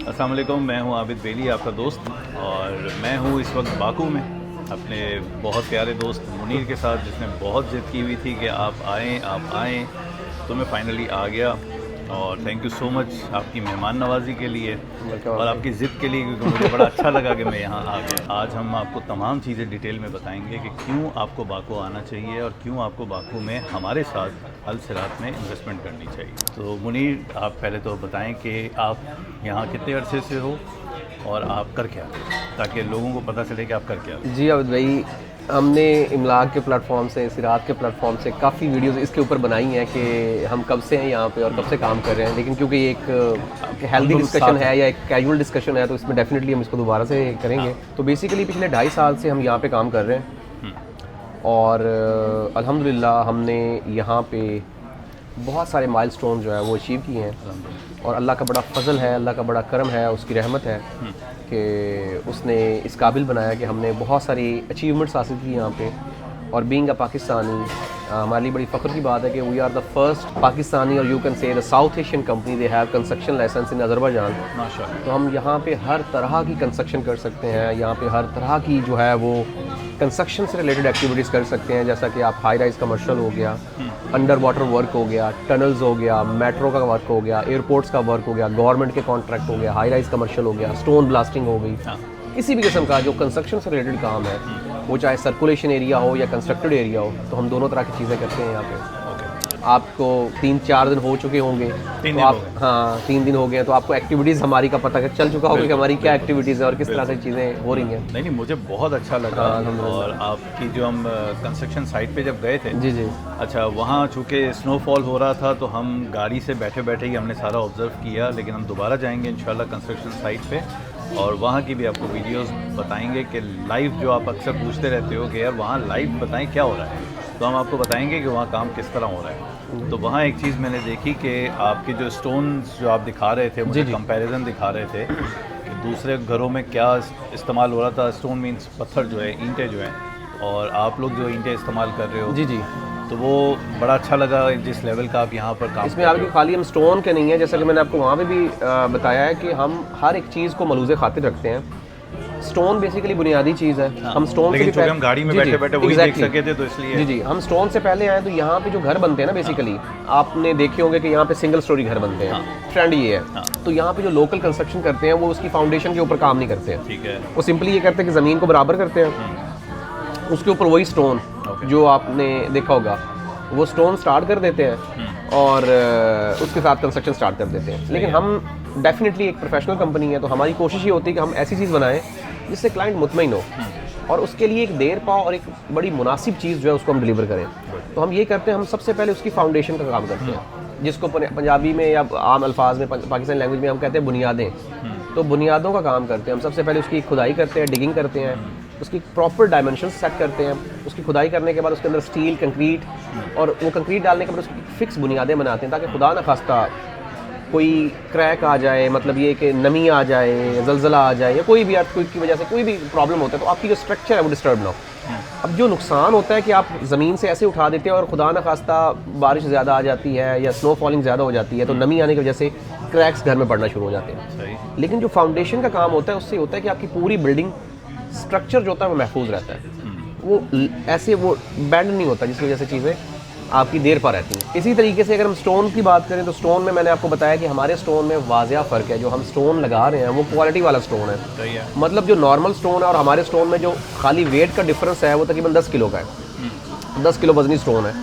अस्सलाम वालेकुम, मैं हूं आबिद बेली, आपका दोस्त। और मैं हूं इस वक्त बाकू में अपने बहुत प्यारे दोस्त मुनीर के साथ, जिसने बहुत ज़िद की हुई थी कि आप आएँ। तो मैं फाइनली आ गया। और थैंक यू सो मच आपकी मेहमान नवाज़ी के लिए और आपकी ज़िद के लिए, क्योंकि मुझे बड़ा अच्छा लगा कि मैं यहाँ आ गया। आज हम आपको तमाम चीज़ें डिटेल में बताएंगे कि क्यों आपको बाकू आना चाहिए और क्यों आपको बाकू में हमारे साथ अल सिरात में इन्वेस्टमेंट करनी चाहिए। तो मुनीर, आप पहले तो बताएं कि आप यहाँ कितने अरसे से हो और आप कर क्या रहे हैं, ताकि लोगों को पता चले कि आप कर क्या रहे हैं। जी आबिद भाई, हमने इमलाक के प्लेटफॉर्म से, सिरात के प्लेटफॉर्म से काफ़ी वीडियोस इसके ऊपर बनाई हैं कि हम कब से हैं यहाँ पे और कब से काम कर रहे हैं। लेकिन क्योंकि ये एक हेल्दी डिस्कशन है या एक कैजुअल डिस्कशन है, तो इसमें डेफिनेटली हम इसको दोबारा से करेंगे। तो बेसिकली पिछले 2.5 साल से हम यहाँ पे काम कर रहे हैं और अल्हम्दुलिल्लाह हमने यहाँ पे बहुत सारे माइलस्टोन जो है वो अचीव किए हैं। और अल्लाह का बड़ा फजल है, अल्लाह का बड़ा करम है, उसकी रहमत है कि उसने इस काबिल बनाया कि हमने बहुत सारी अचीवमेंट्स हासिल की यहाँ पे। और बीइंग अ पाकिस्तानी, हमारे लिए बड़ी फ़ख्र की बात है कि we are the first Pakistani और you can say the South Asian company they have construction licence in Azerbaijan. माशाअल्लाह। तो हम यहाँ पे हर तरह की कंस्ट्रक्शन कर सकते हैं, यहाँ पे हर तरह की जो है वो कंस्ट्रक्शन से रिलेटेड एक्टिविटीज़ कर सकते हैं। जैसा कि आप हाई राइज कमर्शियल हो गया, अंडर वाटर वर्क हो गया, टनल्स हो गया, मेट्रो का वर्क हो गया, एयरपोर्ट्स का वर्क हो गया, गवर्नमेंट के कॉन्ट्रैक्ट हो गया, हाई राइज कमर्शियल हो गया, स्टोन ब्लास्टिंग हो गई। किसी भी किस्म का जो कंस्ट्रक्शन से रिलेटेड काम है, वो चाहे सर्कुलेशन एरिया हो या कंस्ट्रक्टेड एरिया हो, तो हम दोनों तरह की चीज़ें करते हैं यहाँ पे। आपको 3-4 दिन हो चुके होंगे, तो आप 3 दिन हो गए, तो आपको एक्टिविटीज़ हमारी का पता चल चुका होगा कि हमारी क्या एक्टिविटीज़ है और किस तरह से चीज़ें हो रही हैं। नहीं, मुझे बहुत अच्छा लगा। और आपकी जो हम कंस्ट्रक्शन साइट पे जब गए थे, जी अच्छा, वहाँ चूँकि स्नोफॉल हो रहा था, तो हम गाड़ी से बैठे बैठे ही हमने सारा ऑब्ज़र्व किया। लेकिन हम दोबारा जाएंगे इंशाल्लाह कंस्ट्रक्शन साइट पे और वहाँ की भी आपको वीडियोस बताएंगे कि लाइव, जो आप अक्सर पूछते रहते हो कि यार वहाँ लाइव बताएं क्या हो रहा है, तो हम आपको बताएंगे कि वहाँ काम किस तरह हो रहा है। तो वहाँ एक चीज़ मैंने देखी कि आपके जो स्टोन्स जो आप दिखा रहे थे, मुझे कंपैरिजन दिखा रहे थे कि दूसरे घरों में क्या इस्तेमाल हो रहा था। स्टोन मीन्स पत्थर जो है, ईंटें जो हैं, और आप लोग जो ईंटें इस्तेमाल कर रहे हो, जी तो वो बड़ा अच्छा लगा जिस लेवल का आप यहाँ पर काम इसमें आपकी खाली हम स्टोन के नहीं है, जैसा कि मैंने आपको वहाँ पे भी बताया है कि हम हर एक चीज़ को मलूज़े खातिर रखते हैं। स्टोन बेसिकली बुनियादी चीज़ है। हम स्टोन लेकिन चूँकि हम गाड़ी में बैठे बैठे वही देख सके थे, तो इसलिए जी हम स्टोन से पहले आए। तो यहाँ पे जो घर बनते हैं ना, बेसिकली आपने देखे होंगे कि यहाँ पे सिंगल स्टोरी घर बनते हैं। ट्रेंड ये है। तो यहाँ पे जो लोकल कंस्ट्रक्शन करते हैं वो उसकी फाउंडेशन के ऊपर काम नहीं करते हैं। ठीक है। वो सिंपली ये करते हैं कि ज़मीन को बराबर करते हैं, उसके ऊपर वही स्टोन जो आपने देखा होगा वो स्टोन स्टार्ट कर देते हैं और उसके साथ कंस्ट्रक्शन स्टार्ट कर देते हैं। लेकिन हम डेफिनेटली एक प्रोफेशनल कंपनी है, तो हमारी कोशिश ये होती है कि हम ऐसी चीज़ बनाएं जिससे क्लाइंट मुतमईन हो और उसके लिए एक देर पाओ और एक बड़ी मुनासिब चीज़ जो है उसको हम डिलीवर करें। तो हम ये करते हैं, हम सबसे पहले उसकी फाउंडेशन का काम करते हैं, जिसको पंजाबी में या आम अल्फाज में, पाकिस्तानी लैंग्वेज में हम कहते हैं बुनियादें। तो बुनियादों का काम करते हैं हम। सबसे पहले उसकी खुदाई करते हैं, डिगिंग करते हैं, उसकी प्रॉपर डायमेंशन सेट करते हैं। उसकी खुदाई करने के बाद उसके अंदर स्टील, कंक्रीट और वो कंक्रीट डालने के बाद उसकी फिक्स बुनियादें बनाते हैं, ताकि खुदा न खास्ता कोई क्रैक आ जाए, मतलब ये कि नमी आ जाए, जलजला आ जाए या कोई भी अर्थक्वेक की वजह से कोई भी प्रॉब्लम होता है, तो आपकी जो स्ट्रक्चर है वो डिस्टर्ब ना हो। अब जो नुकसान होता है कि आप ज़मीन से ऐसे उठा देते हैं और खुदा न खास्ता बारिश ज़्यादा आ जाती है या स्नो फॉलिंग ज़्यादा हो जाती है, तो नमी आने की वजह से क्रैक्स घर में पड़ना शुरू हो जाते हैं। लेकिन जो फाउंडेशन का काम होता है उससे होता है कि आपकी पूरी बिल्डिंग स्ट्रक्चर जो होता है वो महफूज रहता है, वो ऐसे वो बैंड नहीं होता, जिसकी वजह से चीज़ें आपकी देर पर रहती हैं। इसी तरीके से अगर हम स्टोन की बात करें, तो स्टोन में मैंने आपको बताया कि हमारे स्टोन में वाज़िया फ़र्क है। जो हम स्टोन लगा रहे हैं वो क्वालिटी वाला स्टोन है। मतलब जो नॉर्मल स्टोन है और हमारे स्टोन में जो खाली वेट का डिफरेंस है वो तकरीबन 10 किलो का है। 10 किलो वजनी स्टोन है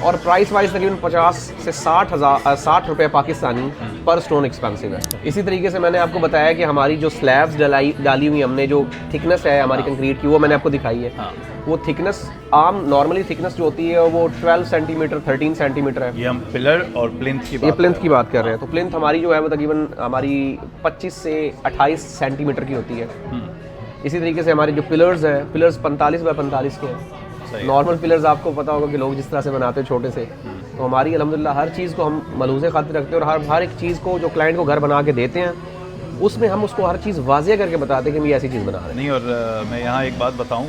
और प्राइस वाइज तकरीबन 50 से 60 रुपये पाकिस्तानी पर स्टोन एक्सपेंसिव है। इसी तरीके से मैंने आपको बताया कि हमारी जो स्लैब्स डाली हुई हमने, जो थिकनेस है हमारी कंक्रीट की, वो मैंने आपको दिखाई है। वो थिकनेस आम नॉर्मली थिकनेस जो होती है वो 12 सेंटीमीटर 13 सेंटीमीटर है। ये हम पिलर और प्लिंथ की बात, ये प्लिंथ की बात कर रहे हैं। तो प्लिंथ हमारी जो है वो तकरीबन हमारी 25 से 28 सेंटीमीटर की होती है। इसी तरीके से हमारे जो पिलर्स हैं, पिलर्स 45 बाय 45 के हैं। नॉर्मल पिलर्स आपको पता होगा कि लोग जिस तरह से बनाते हैं छोटे से, तो हमारी अल्हम्दुलिल्लाह हर चीज़ को हम मलूज़े खातिर रखते हैं और हर एक चीज़ को जो क्लाइंट को घर बना के देते हैं उसमें हम उसको हर चीज़ वाज़ेह करके बताते हैं कि हम ये ऐसी चीज़ बना रहे हैं। नहीं, और मैं यहाँ एक बात बताऊँ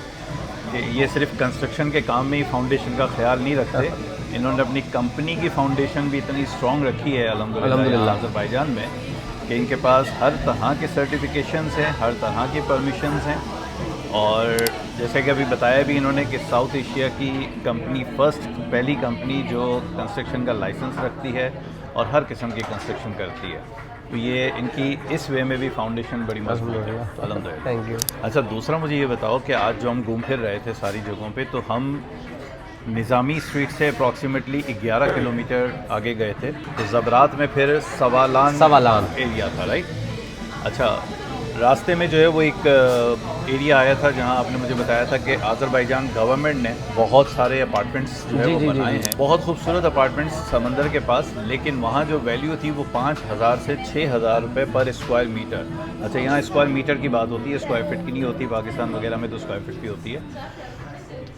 कि ये सिर्फ कंस्ट्रक्शन के काम में ही फाउंडेशन का ख्याल नहीं रखते, इन्होंने अपनी कंपनी की फाउंडेशन भी इतनी स्ट्रॉन्ग रखी है अल्हम्दुलिल्लाह अज़रबैजान में कि इनके पास हर तरह के सर्टिफिकेशंस हैं, हर तरह की परमिशंस हैं, और जैसे कि अभी बताया भी इन्होंने कि साउथ एशिया की कंपनी पहली कंपनी जो कंस्ट्रक्शन का लाइसेंस रखती है और हर किस्म की कंस्ट्रक्शन करती है। तो ये इनकी इस वे में भी फाउंडेशन बड़ी मजबूत है, अल्हम्दुलिल्लाह। Thank you. अच्छा, दूसरा मुझे ये बताओ कि आज जो हम घूम फिर रहे थे सारी जगहों पे, तो हम निज़ामी स्ट्रीट से अप्रॉक्सीमेटली 11 किलोमीटर आगे गए थे, तो ज़बरात में फिर सवालान एरिया था, राइट? अच्छा, रास्ते में जो है वो एक एरिया आया था जहां आपने मुझे बताया था कि आज़रबाईजान गवर्नमेंट ने बहुत सारे अपार्टमेंट्स जो है वो बनाए हैं, बहुत खूबसूरत अपार्टमेंट्स समंदर के पास, लेकिन वहां जो वैल्यू थी वो 5,000 से 6,000 रुपये पर स्क्वायर मीटर। अच्छा, यहाँ स्क्वायर मीटर की बात होती है, स्क्वायर फीट की नहीं होती, पाकिस्तान वगैरह में तो स्क्वायर फीट की होती है।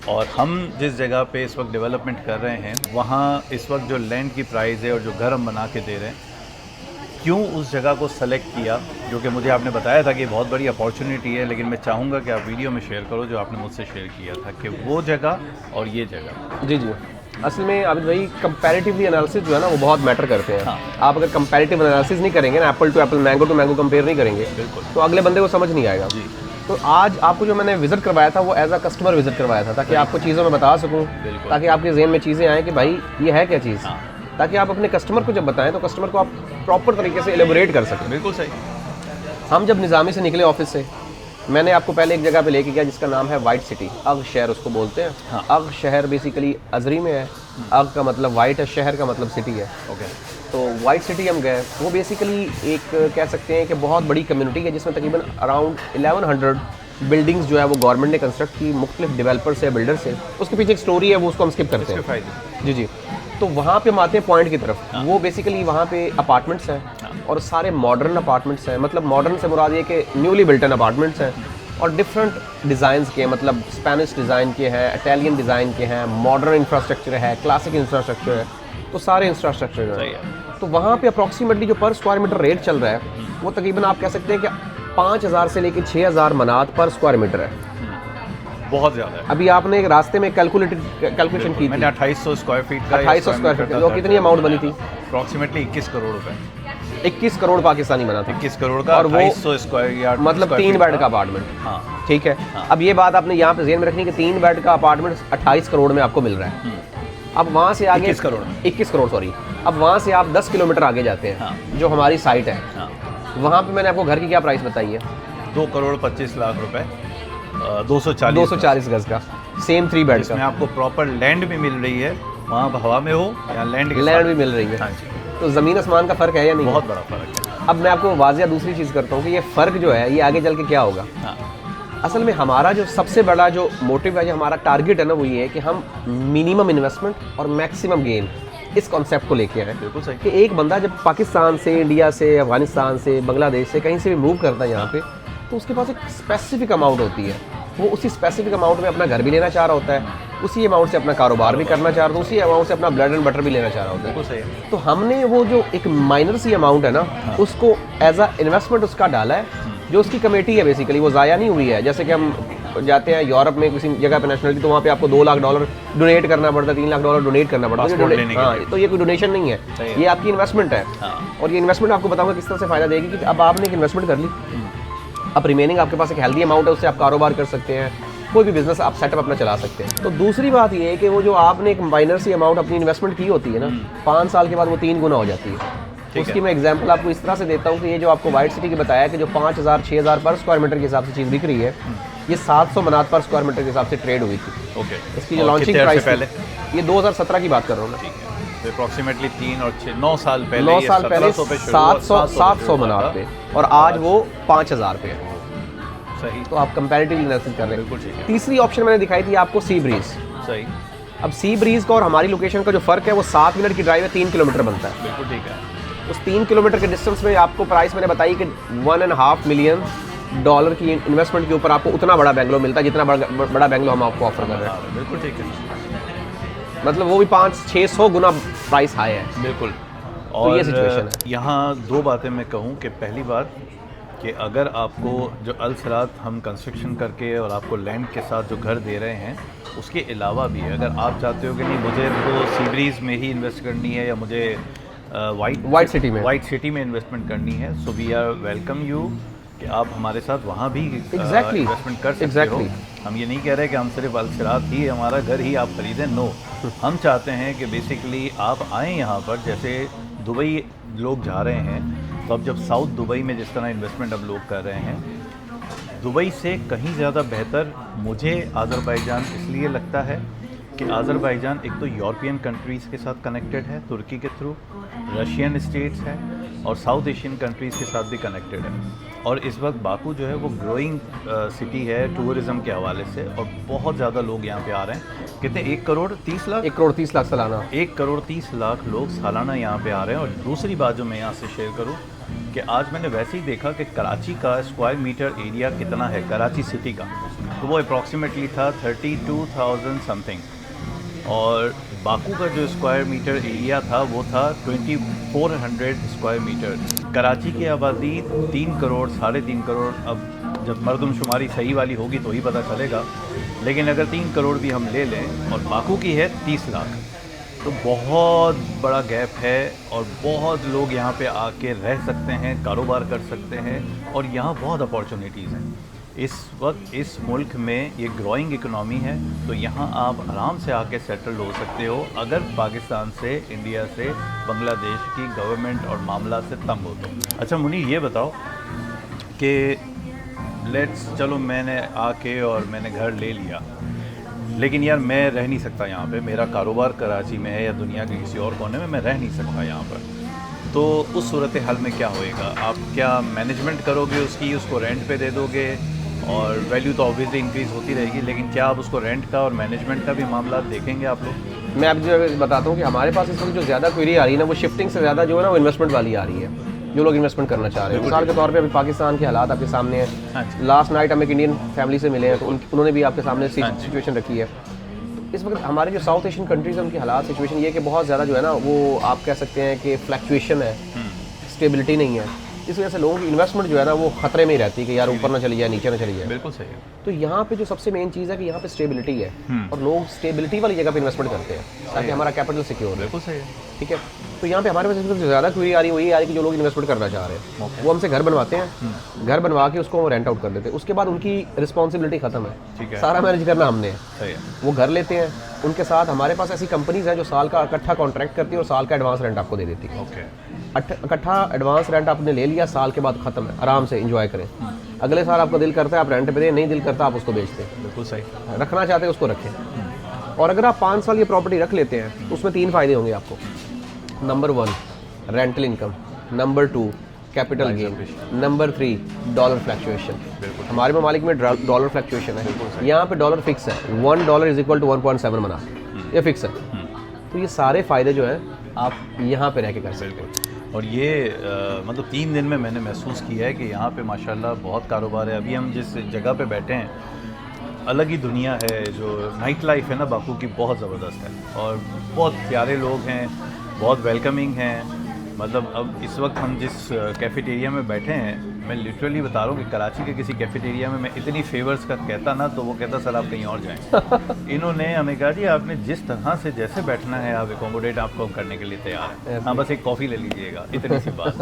और हम जिस जगह पे इस वक्त डेवलपमेंट कर रहे हैं वहाँ इस वक्त जो लैंड की प्राइस है और जो घर हम बना के दे रहे हैं, क्यों उस जगह को सेलेक्ट किया, जो कि मुझे आपने बताया था कि बहुत बड़ी अपॉर्चुनिटी है, लेकिन मैं चाहूँगा कि आप वीडियो में शेयर करो जो आपने मुझसे शेयर किया था कि वो जगह और ये जगह। जी जी, असल में आबिद भाई कंपैरेटिवली एनालिसिस जो है ना वो बहुत मैटर करते हैं। हाँ। आप अगर कंपैरेटिव एनालिसिस नहीं करेंगे ना, apple to apple, mango to mango compare नहीं करेंगे, बिल्कुल, तो अगले बंदे को समझ नहीं आएगा। जी। तो आज आपको जो मैंने विजिट करवाया था वो एज अ कस्टमर विजिट करवाया था, ताकि आपको चीज़ों में बता सकूँ, बिल्कुल। ताकि आपके जहन में चीज़ें आएँ कि भाई ये है क्या चीज़, हाँ। ताकि आप अपने कस्टमर को जब बताएं तो कस्टमर को आप प्रॉपर तरीके से एलेबोरेट कर सकें। बिल्कुल सही। हम जब निज़ामी से निकले ऑफिस से, मैंने आपको पहले एक जगह पे लेके गया जिसका नाम है वाइट सिटी, अग शहर उसको बोलते हैं। हाँ। अग शहर बेसिकली अजरी में है, अग का मतलब वाइट है, शहर का मतलब सिटी है। ओके। तो वाइट सिटी हम गए, वो बेसिकली एक कह सकते हैं कि बहुत बड़ी कम्युनिटी है जिसमें तकरीबन अराउंड 1100 बिल्डिंग्स जो है वो गवर्नमेंट ने कंस्ट्रक्ट की, मुख्तलिफ डेवलपर से, बिल्डर से। उसके पीछे एक स्टोरी है, वो उसको हम स्किप करते इसके हैं। फायदे। जी जी। तो वहाँ पे हम आते हैं पॉइंट की तरफ। वो बेसिकली वहाँ पे अपार्टमेंट्स हैं और सारे मॉडर्न अपार्टमेंट्स हैं, मतलब मॉडर्न से मुराद ये कि न्यूली बिल्टन अपार्टमेंट्स हैं और डिफरेंट डिज़ाइंस के, मतलब स्पेनिश डिज़ाइन के हैं, इटालियन डिज़ाइन के हैं, मॉडर्न इंफ्रास्ट्रक्चर है, क्लासिक इंफ्रास्ट्रक्चर है, तो सारे इंफ्रास्ट्रक्चर जो सही है। है। तो वहाँ पे अप्रॉक्सीमेटली जो पर स्क्वायर मीटर रेट चल रहा है वो तकरीबन आप कह सकते हैं कि 5,000 से लेकर 6,000 मनात पर स्क्वायर मीटर है। बहुत ज़्यादा है। अभी आपने एक रास्ते में कैलकुलेशन की थी, मैंने 2800 स्क्वायर फीट का 2800 स्क्वायर फीट, जो कितनी अमाउंट बनी थी? अप्रॉक्सीमेटली 21 करोड़ रुपए। 21 करोड़ पाकिस्तानी बना था, 21 करोड़ का, और वो 2800 स्क्वायर यार्ड, मतलब 3 बेड का अपार्टमेंट। हाँ। ठीक है। हाँ। अब ये बात आपने यहाँ पे ज़हन में रखनी कि 3 बेड का अपार्टमेंट 28 करोड़ में आपको मिल रहा है। अब वहाँ से आगे 21 करोड़। 21 करोड़ सॉरी। अब वहाँ से आप 10 किलोमीटर आगे जाते हैं, हाँ। जो हमारी साइट है, हाँ। वहाँ पे मैंने आपको घर की क्या प्राइस बताई है? 2 करोड़ 25 लाख रुपए, 240 240 गज का, सेम 3 बेड इसमें का। आपको प्रॉपर लैंड भी मिल रही है, वहाँ हवा में हो या लैंड के लैंड साथ। भी मिल रही है। हाँ जी, तो ज़मीन आसमान का फ़र्क है या नहीं? बहुत बड़ा फर्क है। अब मैं आपको वाजिया दूसरी चीज़ करता हूँ कि ये फ़र्क जो है ये आगे चल के क्या होगा। हाँ। असल में हमारा जो सबसे बड़ा जो मोटिव है, जो हमारा टारगेट है ना, वो ये है कि हम मिनिमम इन्वेस्टमेंट और मैक्सिमम गेन, इस कॉन्सेप्ट को लेके आए। बिल्कुल सही। कि एक बंदा जब पाकिस्तान से, इंडिया से, अफगानिस्तान से, बांग्लादेश से, कहीं से भी मूव करता है यहाँ पे, तो उसके पास एक स्पेसिफिक अमाउंट होती है। वो उसी स्पेसिफिक अमाउंट में अपना घर भी लेना चाह रहा होता है, उसी अमाउंट से अपना कारोबार भी करना चाह रहा होता है, उसी अमाउंट से अपना ब्रेड एंड बटर भी लेना चाह रहा होता है। बिल्कुल सही है। तो हमने वो जो एक माइनर सी अमाउंट है ना, उसको एज अ इन्वेस्टमेंट उसका डाला है, जो उसकी कमेटी है बेसिकली, वो ज़ाया नहीं हुई है। जैसे कि हम जाते हैं यूरोप में किसी जगह पे नेशनलिटी, तो वहाँ पे आपको $2 लाख डोनेट करना पड़ता है, $3 लाख डोनेट करना पड़ता है। पासपोर्ट लेने के लिए। तो ये कोई डोनेशन नहीं है, सही है। ये आपकी इन्वेस्टमेंट है। हाँ। और ये इन्वेस्टमेंट आपको बताऊंगा किस तरह से फ़ायदा देगी कि अब आपने एक इन्वेस्टमेंट कर ली, अब रिमेनिंग आपके पास एक हेल्दी अमाउंट है, उससे आप कारोबार कर सकते हैं, कोई भी बिजनेस आप सेटअप अपना चला सकते हैं। तो दूसरी बात ये है कि वो जो आपने एक माइनर सी अमाउंट अपनी इन्वेस्टमेंट की होती है ना, 5 साल के बाद वो 3 गुना हो जाती है। उसकी मैं एग्जांपल आपको इस तरह से देता हूँ कि ये जो आपको वाइट सिटी की बताया कि जो 5,000 6,000 पर स्क्वायर मीटर के हिसाब से चीज़ बिक रही है, ये 700 मनात पर स्क्वायर मीटर के हिसाब से ट्रेड हुई थी। ओके। इसकी जो और लॉन्चिंग कितने अरसे प्राइस पहले? ये 2017 की बात कर रहा हूँ मैं। ठीक है। तो अप्रॉक्सीमेटली 3 और 6 9 साल पहले, 9 ये साल पहले 1700 पे शुरू हुआ, 700 मनात पे, और आज वो 5,000 पे है। सही। तो आप कंपैरेटिवली एनालिसिस कर रहे हैं। बिल्कुल ठीक है। तीसरी ऑप्शन मैंने दिखाई थी आपको सी ब्रीज। सही। अब सी ब्रीज का और हमारी लोकेशन का जो फ़र्क है वो 7 मिनट की ड्राइव है, 3 किलोमीटर बनता है। बिल्कुल ठीक है। उस 3 किलोमीटर के डिस्टेंस में आपको प्राइस मैंने बताई कि $1.5 मिलियन की इन्वेस्टमेंट के ऊपर आपको उतना बड़ा बेंगलो मिलता है जितना बड़ा बेंगलो हम आपको ऑफर कर रहे हैं। हाँ, बिल्कुल ठीक है। मतलब वो भी 500-600 गुना प्राइस हाई है। बिल्कुल। तो ये और सिचुएशन है। यहाँ 2 बातें मैं कहूँ कि पहली बात कि अगर आपको जो अल सरात हम कंस्ट्रक्शन करके और आपको लैंड के साथ जो घर दे रहे हैं, उसके अलावा भी अगर आप चाहते हो कि नहीं मुझे तो सी ब्रीज में ही इन्वेस्ट करनी है या मुझे वाइट सिटी में इन्वेस्टमेंट करनी है, so we are welcome you कि आप हमारे साथ वहाँ भी Exactly. इन्वेस्टमेंट कर सकते हो। हम ये नहीं कह रहे कि हम सिर्फ अलसिरात ही हमारा घर ही आप खरीदें, नो। हम चाहते हैं कि बेसिकली आप आएँ यहाँ पर, जैसे दुबई लोग जा रहे हैं, तो अब जब साउथ दुबई में जिस तरह इन्वेस्टमेंट अब लोग कर रहे हैं, दुबई से कहीं ज़्यादा बेहतर मुझे आज़रबाईजान इसलिए लगता है कि आज़रबाईजान एक तो यूरोपियन कंट्रीज़ के साथ कनेक्टेड है तुर्की के थ्रू, रशियन स्टेट्स है, और साउथ एशियन कंट्रीज़ के साथ भी कनेक्टेड है। और इस वक्त बाकू जो है वो ग्रोइंग सिटी है टूरिज़म के हवाले से, और बहुत ज़्यादा लोग यहाँ पे आ रहे हैं। कितने 1 करोड़ 30 लाख 1 करोड़ 30 लाख सालाना 1 करोड़ 30 लाख लोग सालाना यहाँ पे आ रहे हैं। और दूसरी बात जो मैं यहाँ से शेयर करूँ कि आज मैंने वैसे ही देखा कि कराची का स्क्वायर मीटर एरिया कितना है, कराची सिटी का, तो वो अप्रॉक्सीमेटली था 32,000 समथिंग, और बाकू का जो स्क्वायर मीटर एरिया था वो था 2400 स्क्वायर मीटर। कराची की आबादी 3 करोड़ 3.5 करोड़, अब जब मरदमशुमारी सही वाली होगी तो ही पता चलेगा, लेकिन अगर 3 करोड़ भी हम ले लें और बाकू की है 30 लाख, तो बहुत बड़ा गैप है, और बहुत लोग यहाँ पे आके रह सकते हैं, कारोबार कर सकते हैं, और यहाँ बहुत अपॉर्चुनिटीज़ हैं। इस वक्त इस मुल्क में ये ग्रोइंग इकोनॉमी है, तो यहाँ आप आराम से आके सेटल हो सकते हो अगर पाकिस्तान से, इंडिया से, बांग्लादेश की गवर्नमेंट और मामला से तंग हो तो। अच्छा मुनीर, ये बताओ कि चलो मैंने आके और मैंने घर ले लिया, लेकिन यार मैं रह नहीं सकता यहाँ पे, मेरा कारोबार कराची में है या दुनिया के किसी और कोने में, मैं रह नहीं सकता यहाँ पर, तो उस सूरत हाल में क्या होएगा? आप क्या मैनेजमेंट करोगे उसकी, उसको रेंट पे दे दोगे? और वैल्यू तो ऑब्वियसली इंक्रीज़ होती रहेगी, लेकिन क्या आप उसको रेंट का और मैनेजमेंट का भी मामला देखेंगे आप लोग? मैं आपको बताता हूँ कि हमारे पास इस वक्त जो ज़्यादा क्वेरी आ रही है ना, वो शिफ्टिंग से ज़्यादा जो है ना वो इन्वेस्टमेंट वाली आ रही है, जो लोग इन्वेस्टमेंट करना चाह रहे हैं। मिसाल के तौर पे अभी पाकिस्तान के हालात आपके सामने हैं। लास्ट नाइट हम एक इंडियन फैमिली से मिले हैं, तो उन्होंने भी आपके सामने सिचुएशन रखी है। इस वक्त हमारे जो साउथ एशियन कंट्रीज़ हैं उनकी हालात सिचुएशन ये है कि बहुत ज़्यादा जो है ना वो आप कह सकते हैं कि फ्लक्चुएशन है, स्टेबिलिटी नहीं है। इस वजह से लोगों की इन्वेस्टमेंट जो है ना वो खतरे में ही रहती है कि यार ऊपर ना चली जाए, नीचे ना चली जाए। बिल्कुल सही है। तो यहाँ पे जो सबसे मेन चीज़ है कि यहाँ पे स्टेबिलिटी है, और लोग स्टेबिलिटी वाली जगह पे इन्वेस्टमेंट करते हैं ताकि हमारा कैपिटल सिक्योर हो। बिल्कुल सही है। ठीक है, तो यहाँ पे हमारे पास जो ज़्यादा क्वेरी आ रही है वो ये आ रही है कि जो लोग इन्वेस्टमेंट करना चाह रहे हैं वो हमसे घर बनवाते हैं, घर बनवा के उसको रेंट आउट कर देते हैं, उसके बाद उनकी रिस्पॉन्सिबिलिटी खत्म है, सारा मैनेज करना हमने है। वो घर लेते हैं, उनके साथ हमारे पास ऐसी कंपनीज हैं जो साल का इकट्ठा कॉन्ट्रैक्ट करती है और साल का एडवांस रेंट आपको दे देती है। इकट्ठा एडवांस रेंट आपने ले लिया, साल के बाद खत्म है, आराम से एंजॉय करें। अगले साल आपको दिल करता है आप रेंट पे दें, नहीं दिल करता आप उसको बेच दें। बिल्कुल सही। रखना चाहते हैं उसको रखें। और अगर आप 5 साल ये प्रॉपर्टी रख लेते हैं तो उसमें 3 फ़ायदे होंगे आपको। Number 1 rental income, number 2 capital gain, number 3 dollar fluctuation. हमारे ममालिक में डॉलर फ्लक्चुएशन है, यहाँ पे डॉलर फिक्स है, $1 = 1.7 मना, ये फिक्स है। तो ये सारे फ़ायदे जो हैं आप यहाँ पे रह के कर सकते हैं। और ये मतलब 3 दिन में मैंने महसूस किया है कि यहाँ पे माशाल्लाह बहुत कारोबार है। अभी हम जिस जगह पे बैठे हैं अलग ही दुनिया है, जो नाइट लाइफ है ना बाकू की बहुत ज़बरदस्त है, और बहुत प्यारे लोग हैं, बहुत वेलकमिंग हैं। मतलब अब इस वक्त हम जिस कैफेटेरिया में बैठे हैं, मैं लिटरली बता रहा हूँ कि कराची के किसी कैफेटेरिया में मैं इतनी फेवर्स का कहता ना तो वो कहता सर आप कहीं और जाएं। इन्होंने हमें कहा जी आपने जिस तरह से जैसे बैठना है आप एकोमोडेट आपको करने के लिए तैयार हैं, हाँ बस एक कॉफ़ी ले लीजिएगा, इतनी सी बात।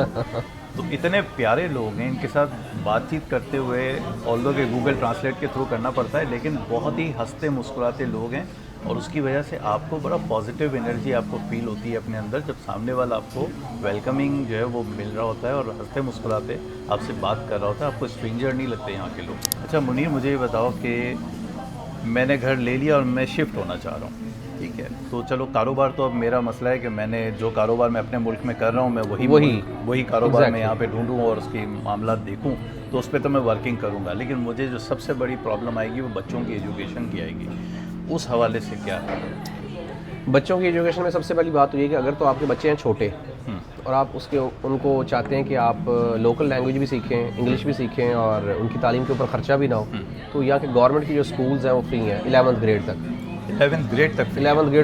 तो इतने प्यारे लोग हैं, इनके साथ बातचीत करते हुए ऑल्दो के गूगल ट्रांसलेट के थ्रू करना पड़ता है, लेकिन बहुत ही हंसते मुस्कुराते लोग हैं, और उसकी वजह से आपको बड़ा पॉजिटिव एनर्जी आपको फील होती है अपने अंदर, जब सामने वाला आपको वेलकमिंग जो है वो मिल रहा होता है और हंसते मुस्कुराते आपसे बात कर रहा होता है, आपको स्ट्रेंजर नहीं लगते यहाँ के लोग। अच्छा मुनीर, मुझे ये बताओ कि मैंने घर ले लिया और मैं शिफ्ट होना चाह रहा हूँ, ठीक है, तो चलो कारोबार तो अब मेरा मसला है कि मैंने जो कारोबार मैं अपने मुल्क में कर रहा हूँ मैं वही कारोबार मैं यहाँ पे ढूंढूँ और उसकी मामला देखूँ, तो उस पर तो मैं वर्किंग करूँगा, लेकिन मुझे जो सबसे बड़ी प्रॉब्लम आएगी वो बच्चों की एजुकेशन की आएगी। उस हवाले से क्या है? बच्चों की एजुकेशन में सबसे पहली बात तो ये कि अगर तो आपके बच्चे हैं छोटे और आप उनको चाहते हैं कि आप लोकल लैंग्वेज भी सीखें, इंग्लिश भी सीखें और उनकी तालीम के ऊपर ख़र्चा भी ना हो, तो यहाँ के गवर्नमेंट की जो स्कूल्स हैं वो फ्री हैं 11th ग्रेड तक। 11th ग्रेड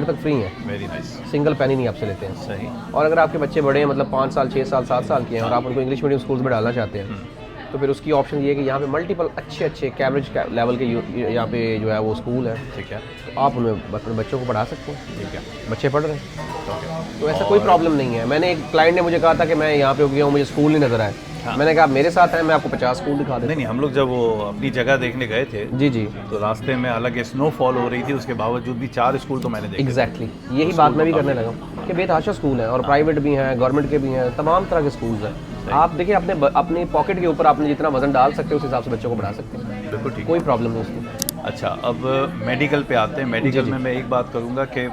तक फ्री हैं। Very nice. सिंगल पैनी नहीं आपसे लेते हैं। सही। और अगर आपके बच्चे बड़े हैं, मतलब 5 साल 6 साल 7 साल के हैं और आप उनको इंग्लिश मीडियम स्कूल्स में डालना चाहते हैं तो फिर उसकी ऑप्शन ये है कि यहाँ पे मल्टीपल अच्छे अच्छे कैवरेज लेवल के यहाँ पे जो है वो स्कूल है, ठीक है, तो आप उनमें अपने बच्चों को पढ़ा सकते हैं। ठीक है, बच्चे पढ़ रहे हैं, ओके। तो ऐसा कोई प्रॉब्लम नहीं है। मैंने एक क्लाइंट ने मुझे कहा था कि मैं यहाँ पे हो गया हूँ, मुझे स्कूल नहीं नज़र आए। हाँ। मैंने कहा आप मेरे साथ हैं, मैं आपको 50 स्कूल दिखा देता नहीं, हम लोग जब वो अपनी जगह देखने गए थे हूँ। जी जी, तो रास्ते में हालांकि स्नोफॉल हो रही थी, उसके बावजूद भी 4 स्कूल तो मैंने देखे। एग्जैक्टली यही बात मैं भी करने लगा हूँ कि बेतहाशा स्कूल है, और प्राइवेट भी हैं, गवर्नमेंट के भी हैं, तमाम तरह के स्कूल्स हैं। आप देखिए अपनी पॉकेट के ऊपर आपने जितना वजन डाल सकते हो उस हिसाब से बच्चों को पढ़ा सकते हैं, बिल्कुल ठीक। कोई प्रॉब्लम नहीं उसकी। अच्छा, अब मेडिकल पे आते हैं। मेडिकल में मैं एक बात करूँगा कि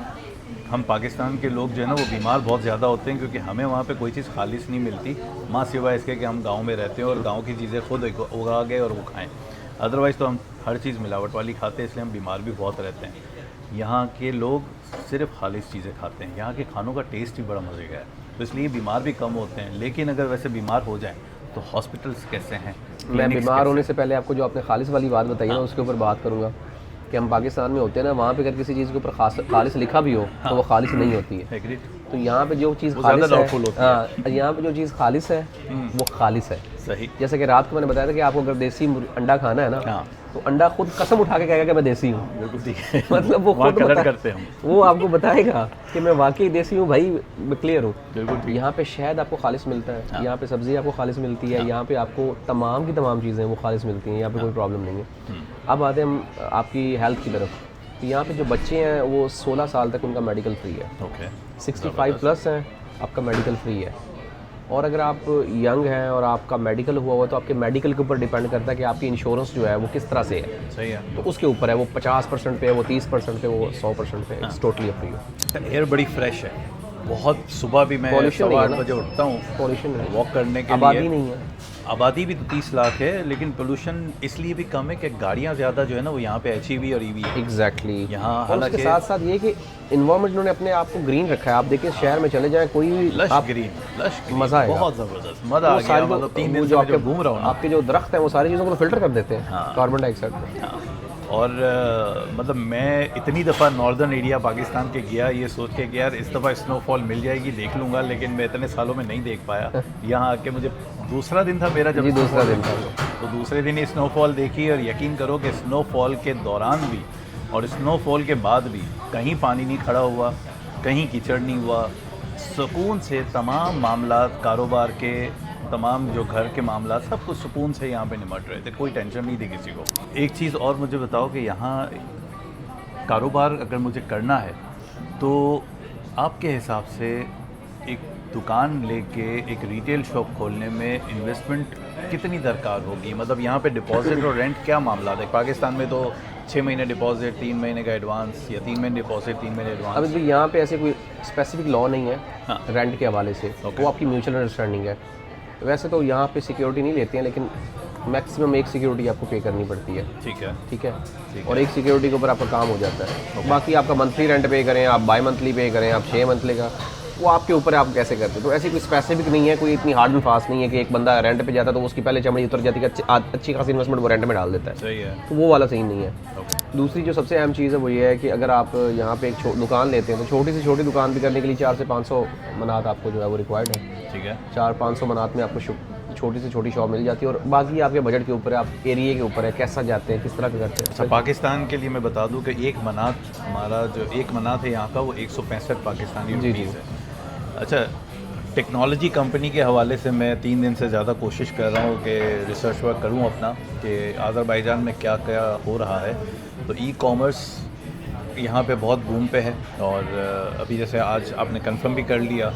हम पाकिस्तान के लोग जो है ना वो बीमार बहुत ज़्यादा होते हैं, क्योंकि हमें वहाँ पे कोई चीज़ खालिश नहीं मिलती, माँ सिवाय इसके कि हम गांव में रहते हैं और गांव की चीज़ें खुद उगा गए और वो खाएं। अदरवाइज़ तो हम हर चीज़ मिलावट वाली खाते हैं, इसलिए हम बीमार भी बहुत रहते हैं। यहाँ के लोग सिर्फ खालिश चीज़ें खाते हैं, यहाँ के खानों का टेस्ट ही बड़ा मज़े का है, तो इसलिए बीमार भी कम होते हैं। लेकिन अगर वैसे बीमार हो जाएँ तो हॉस्पिटल्स कैसे हैं? मैं बीमार होने से पहले आपको जो आपने खालिश वाली बात बताई ना, उसके ऊपर बात करूँगा कि हम पाकिस्तान में होते हैं ना, वहाँ पे अगर किसी चीज़ के ऊपर खालिश लिखा भी हो तो वो खालिश नहीं होती है। एग्रीड। तो यहाँ पे जो चीज़ वो खालिश ज़्यादा है, डाउटफुल होती है। हाँ, यहाँ पे जो चीज़ खालिश है वो खालिश है। सही। जैसे कि रात को मैंने बताया था कि आपको अगर देसी अंडा खाना है ना, हाँ, तो अंडा खुद कसम उठा के कहेगा कि मैं देसी हूँ। बिल्कुल ठीक है। मतलब वो वहाँ खुद कलर करते हैं हम। वो आपको बताएगा कि मैं वाकई देसी हूँ भाई, मैं क्लियर हूँ। बिल्कुल ठीक। यहाँ पे शहद आपको खालिश मिलता है, हाँ। यहाँ पे सब्ज़ी आपको खालिश मिलती है, यहाँ पे आपको तमाम की तमाम चीज़ें वो खालिश मिलती हैं, यहाँ पे कोई प्रॉब्लम नहीं है। अब आते हैं हम आपकी हेल्थ की तरफ। तो यहाँ पे जो बच्चे हैं वो 16 साल तक उनका मेडिकल फ्री है, ओके। 65 प्लस हैं आपका मेडिकल फ्री है। और अगर आप यंग हैं और आपका मेडिकल हुआ हुआ तो आपके मेडिकल के ऊपर डिपेंड करता है कि आपकी इंश्योरेंस जो है वो किस तरह से है। सही है। तो उसके ऊपर है, वो 50% पे है, वो 30% पे, वो 100% पे, it's totally up to you. Air बड़ी फ्रेश है, बहुत। सुबह भी मैं Pollution नहीं 8 है ना? बजे उठता हूँ पॉल्यूशन है, वॉक करने के आबादी लिए। नहीं है। आबादी भी तो 30 लाख है, लेकिन पोल्यूशन इसलिए भी कम है कि गाड़ियाँ ज़्यादा जो है ना वो यहाँ पे HEV और EV है। एग्जैक्टली। यहाँ और उसके हालांकि साथ साथ ये कि इन्वायरमेंट उन्होंने अपने आप को ग्रीन रखा है। आप देखिए शहर में चले जाएं, कोई लश आप ग्रीन, मज़ा आएगा। बहुत ज़बरदस्त मज़ा आ वो गया। सारी मतलब 3 दिन जो से मैं आपके जब घूम रहा हूँ ना, आपके जो दरख्त हैं वो सारी चीज़ों को फिल्टर कर देते हैं, हाँ। कार्बन डाइऑक्साइड को। हाँ। और मतलब मैं इतनी दफ़ा नॉर्दर्न एरिया पाकिस्तान के गया ये सोच के कि यार इस दफ़ा स्नोफॉल मिल जाएगी, देख लूँगा, लेकिन मैं इतने सालों में नहीं देख पाया। यहाँ आके मुझे दूसरा दिन था मेरा जब जी, दूसरा दिन था। तो दूसरे दिन ही स्नोफॉल देखी, और यकीन करो कि स्नोफॉल के दौरान भी और स्नोफॉल के बाद भी कहीं पानी नहीं खड़ा हुआ, कहीं कीचड़ नहीं हुआ, सुकून से तमाम मामलात, कारोबार के तमाम जो घर के मामला, सब कुछ सुकून से यहाँ पे निमट रहे थे, कोई टेंशन नहीं थी किसी को। एक चीज़ और मुझे बताओ कि यहाँ कारोबार अगर मुझे करना है तो आपके हिसाब से एक दुकान लेके एक रिटेल शॉप खोलने में इन्वेस्टमेंट कितनी दरकार होगी? मतलब यहाँ पे डिपॉजिट और रेंट क्या मामला है? पाकिस्तान में तो 6 महीने डिपॉजिट, 3 महीने का एडवांस, या 3 महीने डिपॉजिट, 3 महीने एडवांस। अभी भी यहाँ पे ऐसे कोई स्पेसिफिक लॉ नहीं है हाँ। रेंट के हवाले से, वो आपकी म्यूचुअल अंडरस्टैंडिंग है। वैसे तो यहाँ पे सिक्योरिटी नहीं लेते हैं, लेकिन मैक्सिमम एक सिक्योरिटी आपको पे करनी पड़ती है। ठीक है। ठीक है, और एक सिक्योरिटी के ऊपर आपका काम हो जाता है। बाकी आपका मंथली रेंट पे करें, आप बाई मंथली पे करें, आप 6 मंथली का, वो आपके ऊपर है आप कैसे करते हैं। तो ऐसी कोई स्पेसिफिक नहीं है, कोई इतनी हार्ड एंड फास्ट नहीं है कि एक बंदा रेंट पे जाता है तो उसकी पहले चमड़ी उतर जाती है, अच्छी खासी इन्वेस्टमेंट वो रेंट में डाल देता है। सही है। तो वो वाला सीन नहीं है। दूसरी जो सबसे अहम चीज़ है वो ये है कि अगर आप यहाँ पे एक दुकान लेते हैं तो छोटी से छोटी दुकान भी करने के लिए 400 से 500 मनात आपको जो है वो रिक्वायर्ड है। ठीक है। 400-500 मनात में आपको छोटी से छोटी शॉप मिल जाती है, और बाकी आपके बजट के ऊपर है, आप एरिया के ऊपर है, कैसा जाते हैं, किस तरह का करते हैं। अच्छा, पाकिस्तान के लिए मैं बता दूं कि एक मनात, हमारा जो एक मनात है यहाँ का, वो 165 पाकिस्तानी रुपीज़ है। अच्छा, टेक्नोलॉजी कंपनी के हवाले से मैं 3 दिन से ज़्यादा कोशिश कर रहा हूँ कि रिसर्च वर्क करूँ अपना कि आज़रबाईजान में क्या क्या हो रहा है। तो ई-कॉमर्स यहाँ पे बहुत बूम पे है, और अभी जैसे आज आपने कंफर्म भी कर लिया,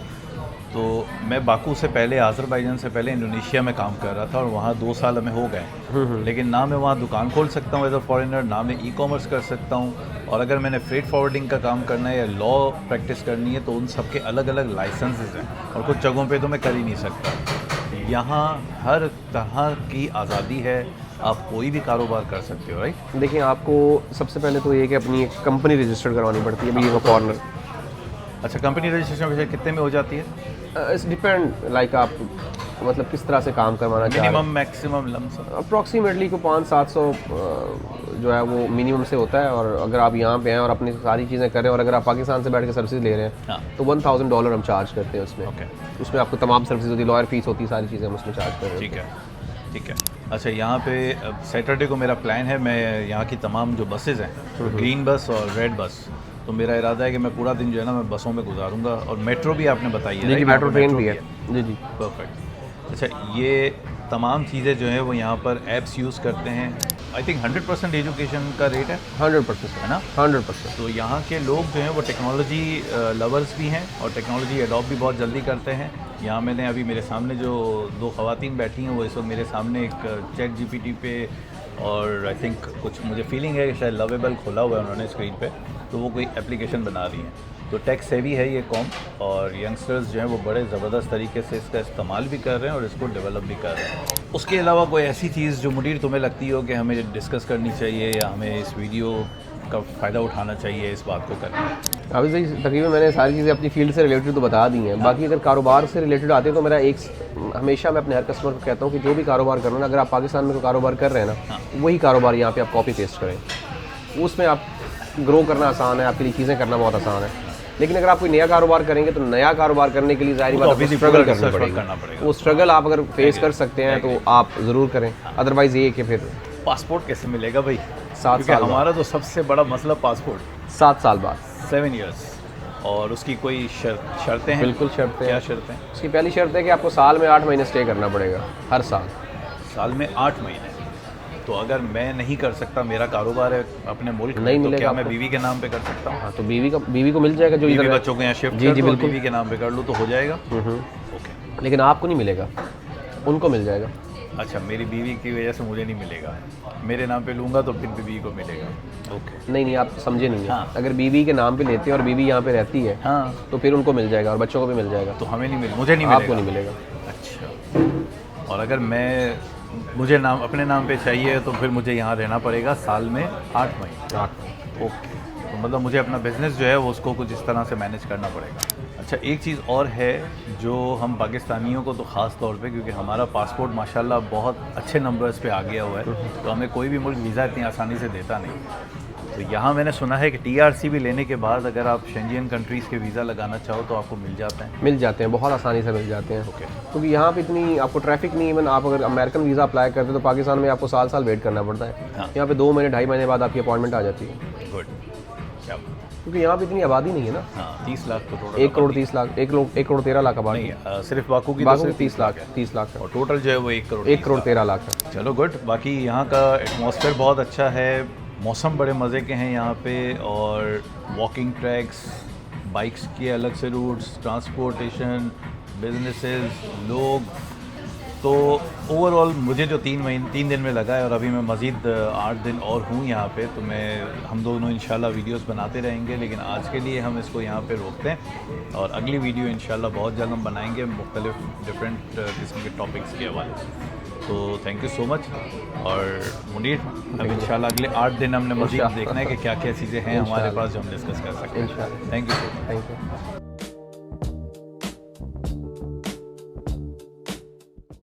तो मैं बाकू से पहले, आज़रबाईजान से पहले इंडोनेशिया में काम कर रहा था, और वहाँ 2 साल हमें हो गए। लेकिन ना मैं वहाँ दुकान खोल सकता हूँ एज अ फॉरेनर, ना मैं ई-कॉमर्स कर सकता हूँ, और अगर मैंने फ्रेट फॉरवर्डिंग का काम करना है या लॉ प्रैक्टिस करनी है तो उन सब के अलग अलग लाइसेंसेस हैं, और कुछ जगहों पे तो मैं कर ही नहीं सकता। यहाँ हर तरह की आज़ादी है, आप कोई भी कारोबार कर सकते हो, राइट? देखिए, आपको सबसे पहले तो ये कि अपनी एक कंपनी रजिस्टर्ड करवानी पड़ती है बीइंग अ फॉरेनर। अच्छा, कंपनी रजिस्ट्रेशन वैसे कितने में हो जाती है? इट्स डिपेंड, लाइक आप मतलब किस तरह से काम करवाना चाह रहे हैं। Minimum, maximum, lump sum? अप्रॉक्सीमेटली को 500-700 जो है वो मिनिमम से होता है, और अगर आप यहाँ पे हैं और अपनी सारी चीज़ें कर रहे हैं, और अगर आप पाकिस्तान से बैठ के सर्विस ले रहे हैं, हाँ। तो $1000 हम चार्ज करते हैं उसमें। ओके। उसमें आपको तमाम सर्विस होती है, लॉयर फीस होती है, सारी चीज़ें हम उसमें चार्ज कर रहे हैं। ठीक है, ठीक है। अच्छा, यहाँ पे सैटरडे को मेरा प्लान है, मैं यहाँ की तमाम जो बसेज़ हैं, ग्रीन बस और रेड बस, तो मेरा इरादा है कि मैं पूरा दिन जो है ना मैं बसों में गुजारूंगा। और मेट्रो भी आपने बताई है, जी जी, मेट्रो ट्रेन भी है। जी जी, परफेक्ट। अच्छा, ये तमाम चीज़ें जो हैं वो यहाँ पर ऐप्स यूज़ करते हैं। आई थिंक 100% एजुकेशन का रेट है, 100% है ना? 100%। तो यहाँ के लोग जो हैं वो टेक्नोलॉजी लवर्स भी हैं और टेक्नोलॉजी अडॉप्ट भी बहुत जल्दी करते हैं। यहाँ मैंने अभी मेरे सामने जो 2 ख़वातीन बैठी हैं वो इस वक्त मेरे सामने एक चैट जीपीटी पे, और आई थिंक कुछ मुझे फीलिंग है कि शायद लवेबल खोला हुआ है उन्होंने स्क्रीन पे, तो वो कोई एप्लीकेशन बना रही हैं। तो टेक सेवी है ये कॉम, और यंगस्टर्स जो हैं वो बड़े ज़बरदस्त तरीके से इसका इस्तेमाल भी कर रहे हैं और इसको डेवलप भी कर रहे हैं। उसके अलावा कोई ऐसी चीज़ जो मुनीर तुम्हें लगती हो कि हमें डिस्कस करनी चाहिए या हमें इस वीडियो का फ़ायदा उठाना चाहिए इस बात को करके? अभी सही, तकरीबन मैंने सारी चीज़ें अपनी फील्ड से रिलेटेड तो बता दी हैं। बाकी अगर कारोबार से रिलेटेड आते हैं तो मेरा हमेशा मैं अपने हर कस्टमर को कहता हूँ कि जो भी कारोबार करना ना, अगर आप पाकिस्तान में कोई कारोबार कर रहे हैं ना, वही कारोबार यहाँ पे आप कॉपी पेस्ट करें। उसमें आप ग्रो करना आसान है, आपके लिए चीज़ें करना बहुत आसान है। लेकिन अगर आप कोई नया कारोबार करेंगे तो नया कारोबार करने के लिए ज़ाहिर बात है स्ट्रगल करना पड़ेगा। वो स्ट्रगल आप अगर फेस कर सकते हैं तो आप ज़रूर करें, अदरवाइज़ ये कि फिर पासपोर्ट कैसे मिलेगा भाई? 7 साल हमारा तो सबसे बड़ा मसला पासपोर्ट। 7 साल बाद 7 इयर्स। और उसकी कोई शर्तें हैं? बिल्कुल शर्तें। क्या शर्तें? उसकी पहली शर्त है कि आपको साल में 8 महीने स्टे करना पड़ेगा, हर साल। साल में 8 महीने? तो अगर मैं नहीं कर सकता, मेरा कारोबार है अपने मुल्क में, नहीं तो मिलेगा क्या मैं आपको। बीवी के नाम पे कर सकता हूँ? हाँ, तो बीवी को मिल जाएगा जो बीवी इधर बच्चों को यहाँ शिफ्ट जी कर जी दो, बिल्कुल। बीवी के नाम पे कर लूँ तो हो जाएगा? ओके। लेकिन आपको नहीं मिलेगा, उनको मिल जाएगा। अच्छा, मेरी बीवी की वजह से मुझे नहीं मिलेगा, मेरे नाम पे लूँगा तो फिर बीवी को मिलेगा? ओके। नहीं, आप समझे नहीं है। हाँ। अगर बीवी के नाम पे लेते हैं और बीवी यहाँ पे रहती है हाँ, तो फिर उनको मिल जाएगा और बच्चों को भी मिल जाएगा। तो हमें नहीं मिलेगा, मुझे नहीं मिलेगा? आपको नहीं मिलेगा। अच्छा। और अगर मुझे अपने नाम पे चाहिए तो फिर मुझे यहाँ रहना पड़ेगा साल में 8 महीने? 8 महीने। ओके। तो मतलब मुझे अपना बिज़नेस जो है वो उसको कुछ इस तरह से मैनेज करना पड़ेगा। अच्छा, एक चीज़ और है जो हम पाकिस्तानियों को तो ख़ास तौर पे, क्योंकि हमारा पासपोर्ट माशाल्लाह बहुत अच्छे नंबर्स पे आ गया हुआ है, तो हमें कोई भी मुल्क वीज़ा इतनी आसानी से देता नहीं। तो यहाँ मैंने सुना है कि TRC भी लेने के बाद अगर आप शेंजियन कंट्रीज़ के वीज़ा लगाना चाहो तो आपको मिल जाते हैं? मिल जाते हैं, बहुत आसानी से मिल जाते हैं। ओके। क्योंकि यहाँ पे इतनी आपको ट्रैफिक नहीं। इवन आप अगर अमेरिकन वीज़ा अप्लाई करते हैं तो पाकिस्तान में आपको साल वेट करना पड़ता है। हाँ। यहाँ पे 2 महीने 2.5 महीने बाद आपकी अपॉइंटमेंट आ जाती है। गुड। क्या? क्योंकि यहाँ पे इतनी आबादी नहीं है ना। हाँ, 30 लाख तो टोटल। 1 करोड़ 30 लाख, 1 करोड़ 13 लाख आबादी। नहीं, सिर्फ बाकू की बाकी 30 लाख है। 30 लाख है और टोटल जो है वो 1 करोड़ 1 करोड़ 13 लाख है। चलो गुड। बाकी यहाँ का एटमॉस्फेयर बहुत अच्छा है, मौसम बड़े मज़े के हैं यहाँ पे, और वॉकिंग ट्रैक्स, बाइक्स के अलग से रूट्स, ट्रांसपोर्टेशन, बिजनेसेस, लोग। तो ओवरऑल मुझे जो 3 दिन में लगा है, और अभी मैं मज़ीद 8 दिन और हूँ यहाँ पे, तो हम दोनों इंशाल्लाह वीडियोस बनाते रहेंगे। लेकिन आज के लिए हम इसको यहाँ पे रोकते हैं, और अगली वीडियो इंशाल्लाह बहुत जल्द हम बनाएंगे मुख्तलिफ डिफरेंट किस्म के टॉपिक्स के हवाले से। तो थैंक यू सो मच। और मुनीर, अब इंशाल्लाह अगले 8 दिन हमने मज़ीद देखना है कि क्या क्या चीज़ें हैं हमारे पास जो हम डिस्कस कर सकते हैं। इंशाल्लाह। Thank you so much. Thank you.